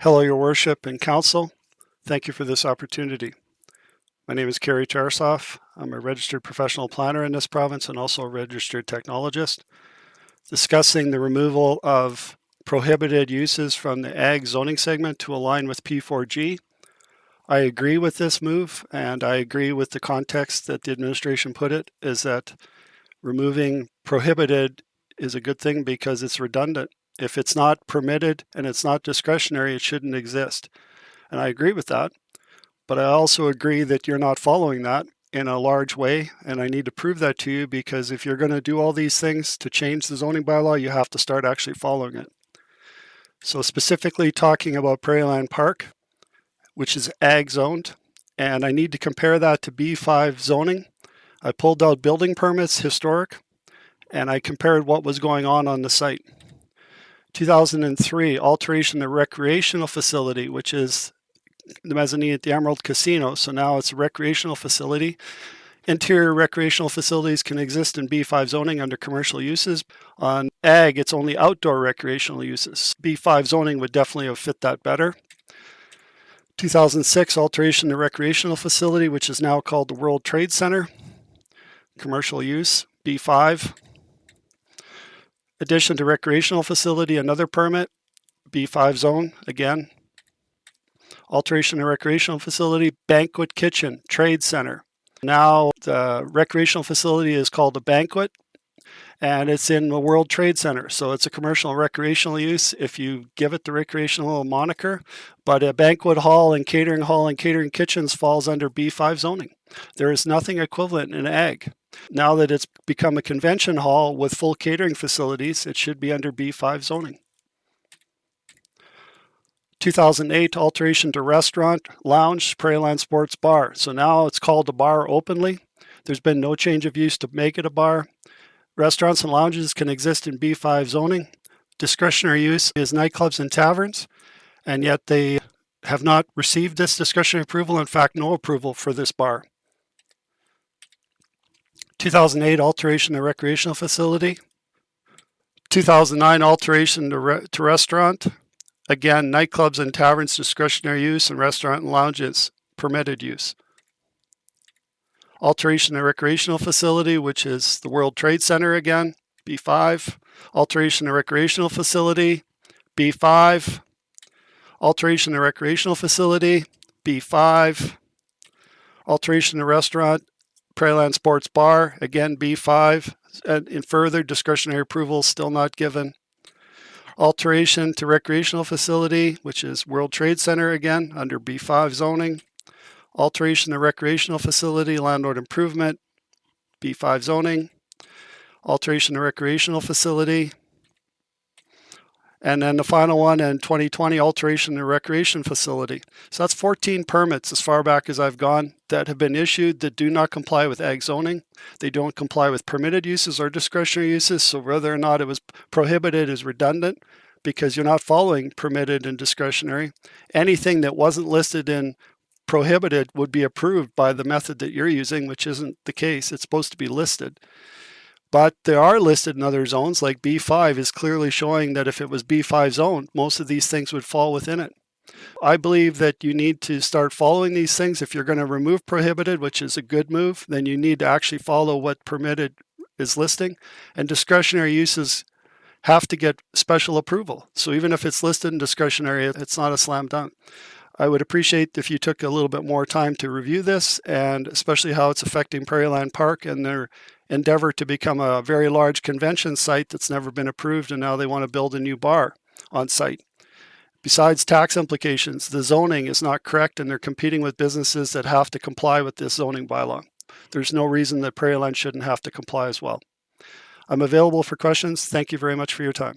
Hello, Your Worship and Council. Thank you for this opportunity. My name is Kerry Tarsoff. I'm a registered professional planner in this province and also a registered technologist. Discussing the removal of prohibited uses from the ag zoning segment to align with P4G. I agree with this move, and I agree with the context that the administration put it, is that removing prohibited is a good thing because it's redundant. If it's not permitted and it's not discretionary, it shouldn't exist. And I agree with that. But I also agree that you're not following that in a large way. And I need to prove that to you, because if you're going to do all these things to change the zoning bylaw, you have to start actually following it. So specifically talking about Prairieland Park, which is ag zoned, and I need to compare that to B5 zoning. I pulled out building permits, historic, and I compared what was going on the site. 2003, alteration of recreational facility, which is the mezzanine at the Emerald Casino. So now it's a recreational facility. Interior recreational facilities can exist in B5 zoning under commercial uses. On ag, it's only outdoor recreational uses. B5 zoning would definitely have fit that better. 2006, alteration of recreational facility, which is now called the World Trade Center. Commercial use, B5. Addition to recreational facility, another permit, B5 zone, again. Alteration of recreational facility, banquet kitchen, trade center. Now the recreational facility is called a banquet, and it's in the World Trade Center. So it's a commercial and recreational use if you give it the recreational moniker, but a banquet hall and catering kitchens falls under B5 zoning. There is nothing equivalent in ag. Now that it's become a convention hall with full catering facilities, it should be under B5 zoning. 2008, alteration to restaurant, lounge, Prairieland Sports Bar. So now it's called a bar openly. There's been no change of use to make it a bar. Restaurants and lounges can exist in B5 zoning. Discretionary use is nightclubs and taverns, and yet they have not received this discretionary approval. In fact, no approval for this bar. 2008, alteration to recreational facility. 2009, alteration to restaurant. Again, nightclubs and taverns, discretionary use, and restaurant and lounges, permitted use. Alteration to recreational facility, which is the World Trade Center again, B5. Alteration to recreational facility, B5. Alteration to recreational facility, B5. Alteration to restaurant, Prairieland Sports Bar, again B5. And in further, discretionary approval still not given. Alteration to recreational facility, which is World Trade Center again, under B5 zoning. Alteration to recreational facility, landlord improvement, B5 zoning. Alteration to recreational facility. And then the final one in 2020, alteration to recreation facility. So that's 14 permits as far back as I've gone that have been issued that do not comply with ag zoning. They don't comply with permitted uses or discretionary uses. So whether or not it was prohibited is redundant because you're not following permitted and discretionary. Anything that wasn't listed in prohibited would be approved by the method that you're using, which isn't the case. It's supposed to be listed. But they are listed in other zones, like B5 is clearly showing that if it was B5 zone, most of these things would fall within it. I believe that you need to start following these things. If you're going to remove prohibited, which is a good move, then you need to actually follow what permitted is listing. And discretionary uses have to get special approval. So even if it's listed in discretionary, it's not a slam dunk. I would appreciate if you took a little bit more time to review this, and especially how it's affecting Prairieland Park and their endeavor to become a very large convention site that's never been approved, and now they want to build a new bar on site. Besides tax implications, the zoning is not correct, and they're competing with businesses that have to comply with this zoning bylaw. There's no reason that Prairieland shouldn't have to comply as well. I'm available for questions. Thank you very much for your time.